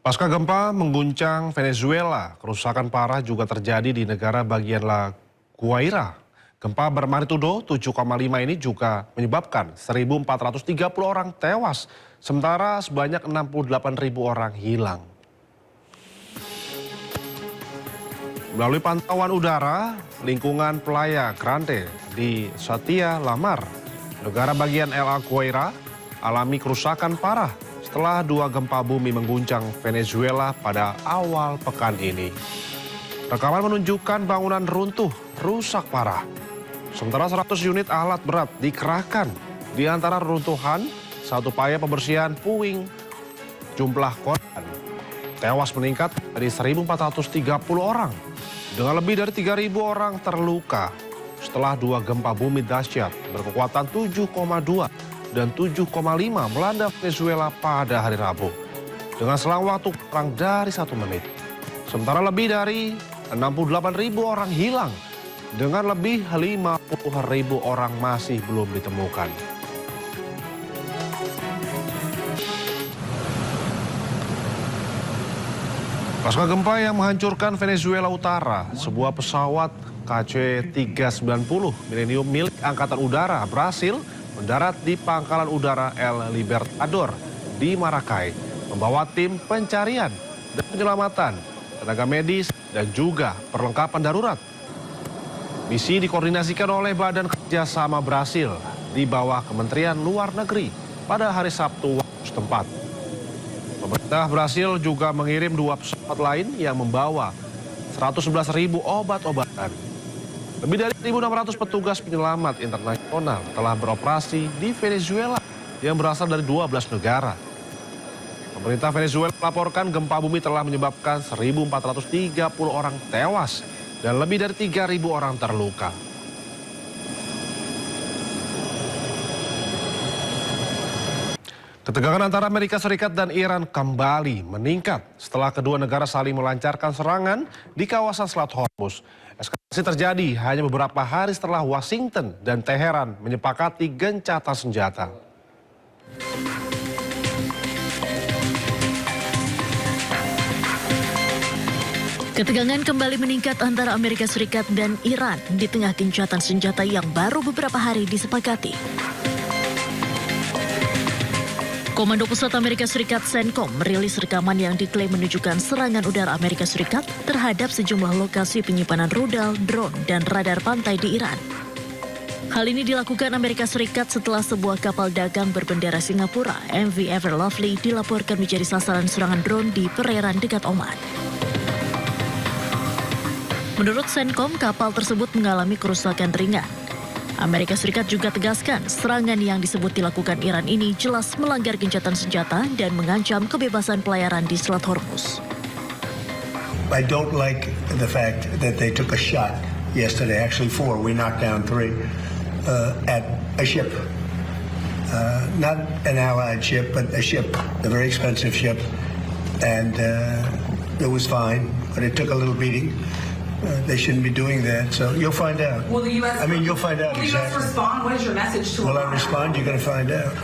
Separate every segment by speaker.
Speaker 1: Pasca gempa mengguncang Venezuela, kerusakan parah juga terjadi di negara bagian La Guaira. Gempa bermagnitudo 7,5 ini juga menyebabkan 1.430 orang tewas, sementara sebanyak 68.000 orang hilang. Melalui pantauan udara, lingkungan Playa Grande di Satya Lamar, negara bagian La Guaira, alami kerusakan parah setelah dua gempa bumi mengguncang Venezuela pada awal pekan ini. Rekaman menunjukkan bangunan runtuh, rusak parah. Sementara 100 unit alat berat dikerahkan. Di antara runtuhan, satu upaya pembersihan puing. Jumlah korban tewas meningkat dari 1.430 orang. Dengan lebih dari 3.000 orang terluka setelah dua gempa bumi dahsyat berkekuatan 7,2 dan 7,5 melanda Venezuela pada hari Rabu. Dengan selang waktu kurang dari 1 menit. Sementara lebih dari 68.000 orang hilang. Dengan lebih 50.000 orang masih belum ditemukan. Pasca gempa yang menghancurkan Venezuela Utara, sebuah pesawat KC-390 Millennium milik Angkatan Udara berhasil mendarat di pangkalan udara El Libertador di Maracay, membawa tim pencarian dan penyelamatan, tenaga medis, dan juga perlengkapan darurat. Misi dikoordinasikan oleh Badan Kerjasama Brasil di bawah Kementerian Luar Negeri pada hari Sabtu waktu setempat. Pemerintah Brasil juga mengirim 2 pesawat lain yang membawa 111.000 obat-obatan. Lebih dari 1.600 petugas penyelamat internasional telah beroperasi di Venezuela yang berasal dari 12 negara. Pemerintah Venezuela melaporkan gempa bumi telah menyebabkan 1.430 orang tewas dan lebih dari 3.000 orang terluka. Ketegangan antara Amerika Serikat dan Iran kembali meningkat setelah kedua negara saling melancarkan serangan di kawasan Selat Hormuz. Eskalasi terjadi hanya beberapa hari setelah Washington dan Teheran menyepakati gencatan senjata.
Speaker 2: Ketegangan kembali meningkat antara Amerika Serikat dan Iran di tengah gencatan senjata yang baru beberapa hari disepakati. Komando Pusat Amerika Serikat CENTCOM merilis rekaman yang diklaim menunjukkan serangan udara Amerika Serikat terhadap sejumlah lokasi penyimpanan rudal, drone, dan radar pantai di Iran. Hal ini dilakukan Amerika Serikat setelah sebuah kapal dagang berbendera Singapura, MV Ever Lovely, dilaporkan menjadi sasaran serangan drone di perairan dekat Oman. Menurut CENTCOM, kapal tersebut mengalami kerusakan ringan. Amerika Serikat juga tegaskan serangan yang disebut dilakukan Iran ini jelas melanggar gencatan senjata dan mengancam kebebasan pelayaran di Selat Hormuz.
Speaker 3: I don't like the fact that they took a shot yesterday, actually 4, we knocked down 3, at a ship. Not an allied ship, but a ship, a very expensive ship. And it was fine, but it took a little beating. They shouldn't be doing that, so you'll find out.
Speaker 4: Will the U.S.
Speaker 3: You'll find out
Speaker 4: will the U.S.
Speaker 3: exactly.
Speaker 4: respond? What is your message to
Speaker 3: Will I
Speaker 4: Iran?
Speaker 3: respond? You're going to find out.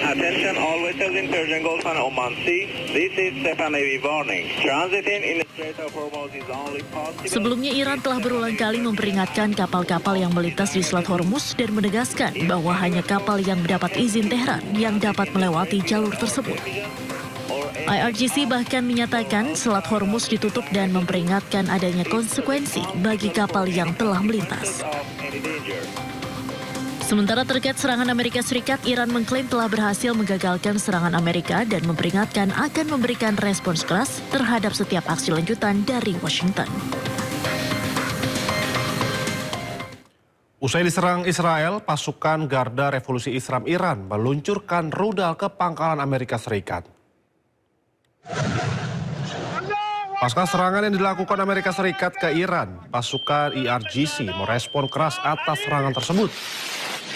Speaker 5: Attention all vessels in Persian Gulf and Oman Sea. This is Stefan Navy warning. Transiting in the Strait of Hormuz is only possible.
Speaker 2: Sebelumnya Iran telah berulang kali memperingatkan kapal-kapal yang melintas di Selat Hormuz dan menegaskan bahwa hanya kapal yang mendapat izin Tehran yang dapat melewati jalur tersebut. IRGC bahkan menyatakan Selat Hormuz ditutup dan memperingatkan adanya konsekuensi bagi kapal yang telah melintas. Sementara terkait serangan Amerika Serikat, Iran mengklaim telah berhasil menggagalkan serangan Amerika dan memperingatkan akan memberikan respons keras terhadap setiap aksi lanjutan dari Washington.
Speaker 1: Usai diserang Israel, pasukan Garda Revolusi Islam Iran meluncurkan rudal ke pangkalan Amerika Serikat. Pasca serangan yang dilakukan Amerika Serikat ke Iran, pasukan IRGC merespon keras atas serangan tersebut.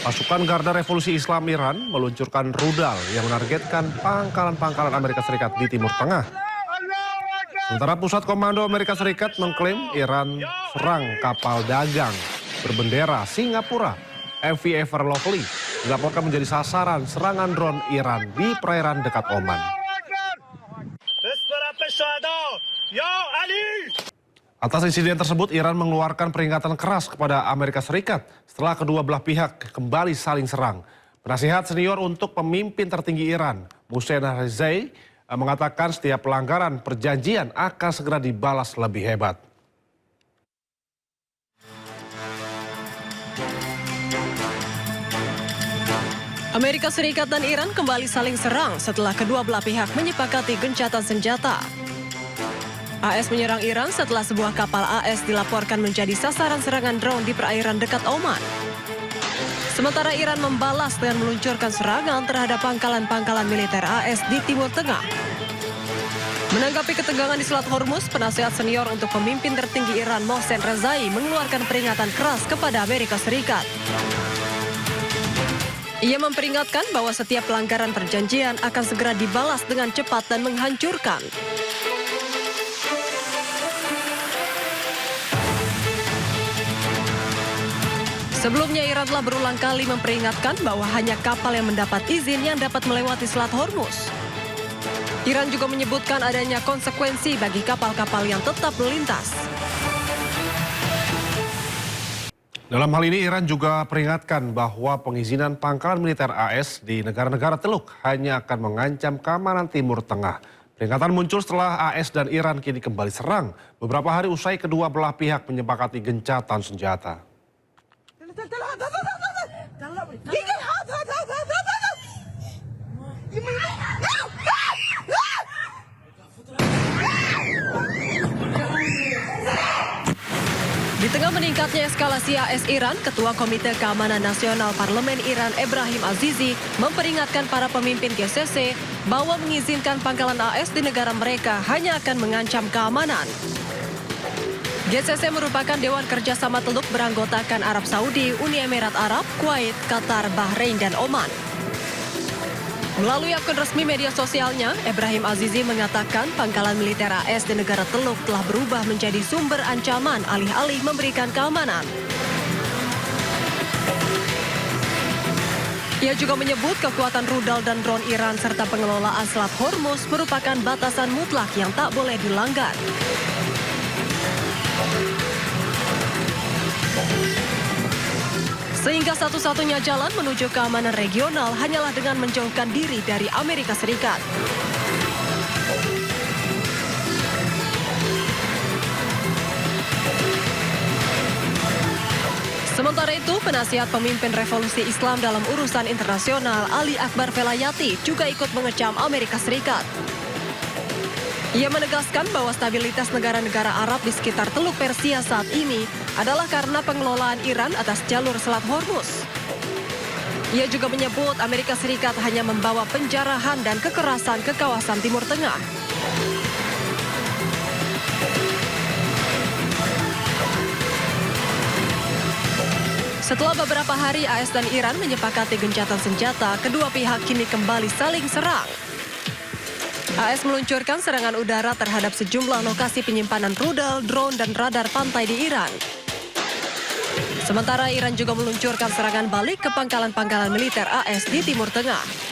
Speaker 1: Pasukan Garda Revolusi Islam Iran meluncurkan rudal yang menargetkan pangkalan-pangkalan Amerika Serikat di Timur Tengah. Sementara Pusat Komando Amerika Serikat mengklaim Iran serang kapal dagang berbendera Singapura, MV Ever Lovely, dilaporkan menjadi sasaran serangan drone Iran di perairan dekat Oman. Atas insiden tersebut, Iran mengeluarkan peringatan keras kepada Amerika Serikat setelah kedua belah pihak kembali saling serang. Penasihat senior untuk pemimpin tertinggi Iran, Mohsen Rezai, mengatakan setiap pelanggaran perjanjian akan segera dibalas lebih hebat.
Speaker 4: Amerika Serikat dan Iran kembali saling serang setelah kedua belah pihak menyepakati gencatan senjata. AS menyerang Iran setelah sebuah kapal AS dilaporkan menjadi sasaran serangan drone di perairan dekat Oman. Sementara Iran membalas dengan meluncurkan serangan terhadap pangkalan-pangkalan militer AS di Timur Tengah. Menanggapi ketegangan di Selat Hormuz, penasihat senior untuk pemimpin tertinggi Iran Mohsen Rezai mengeluarkan peringatan keras kepada Amerika Serikat. Ia memperingatkan bahwa setiap pelanggaran perjanjian akan segera dibalas dengan cepat dan menghancurkan. Sebelumnya Iran telah berulang kali memperingatkan bahwa hanya kapal yang mendapat izin yang dapat melewati Selat Hormuz. Iran juga menyebutkan adanya konsekuensi bagi kapal-kapal yang tetap melintas.
Speaker 1: Dalam hal ini Iran juga peringatkan bahwa pengizinan pangkalan militer AS di negara-negara Teluk hanya akan mengancam keamanan Timur Tengah. Peringatan muncul setelah AS dan Iran kini kembali serang beberapa hari usai kedua belah pihak menyepakati gencatan senjata.
Speaker 4: Di tengah meningkatnya eskalasi AS Iran, Ketua Komite Keamanan Nasional Parlemen Iran Ebrahim Azizi memperingatkan para pemimpin GCC bahwa mengizinkan pangkalan AS di negara mereka hanya akan mengancam keamanan. GCC merupakan Dewan Kerjasama Teluk beranggotakan Arab Saudi, Uni Emirat Arab, Kuwait, Qatar, Bahrain, dan Oman. Melalui akun resmi media sosialnya, Ebrahim Azizi mengatakan pangkalan militer AS di negara Teluk telah berubah menjadi sumber ancaman alih-alih memberikan keamanan. Ia juga menyebut kekuatan rudal dan drone Iran serta pengelolaan Selat Hormuz merupakan batasan mutlak yang tak boleh dilanggar. Sehingga satu-satunya jalan menuju keamanan regional hanyalah dengan menjauhkan diri dari Amerika Serikat. Sementara itu, penasihat pemimpin revolusi Islam dalam urusan internasional Ali Akbar Velayati juga ikut mengecam Amerika Serikat. Ia menegaskan bahwa stabilitas negara-negara Arab di sekitar Teluk Persia saat ini adalah karena pengelolaan Iran atas jalur Selat Hormuz. Ia juga menyebut Amerika Serikat hanya membawa penjarahan dan kekerasan ke kawasan Timur Tengah. Setelah beberapa hari AS dan Iran menyepakati gencatan senjata, kedua pihak kini kembali saling serang. AS meluncurkan serangan udara terhadap sejumlah lokasi penyimpanan rudal, drone, dan radar pantai di Iran. Sementara Iran juga meluncurkan serangan balik ke pangkalan-pangkalan militer AS di Timur Tengah.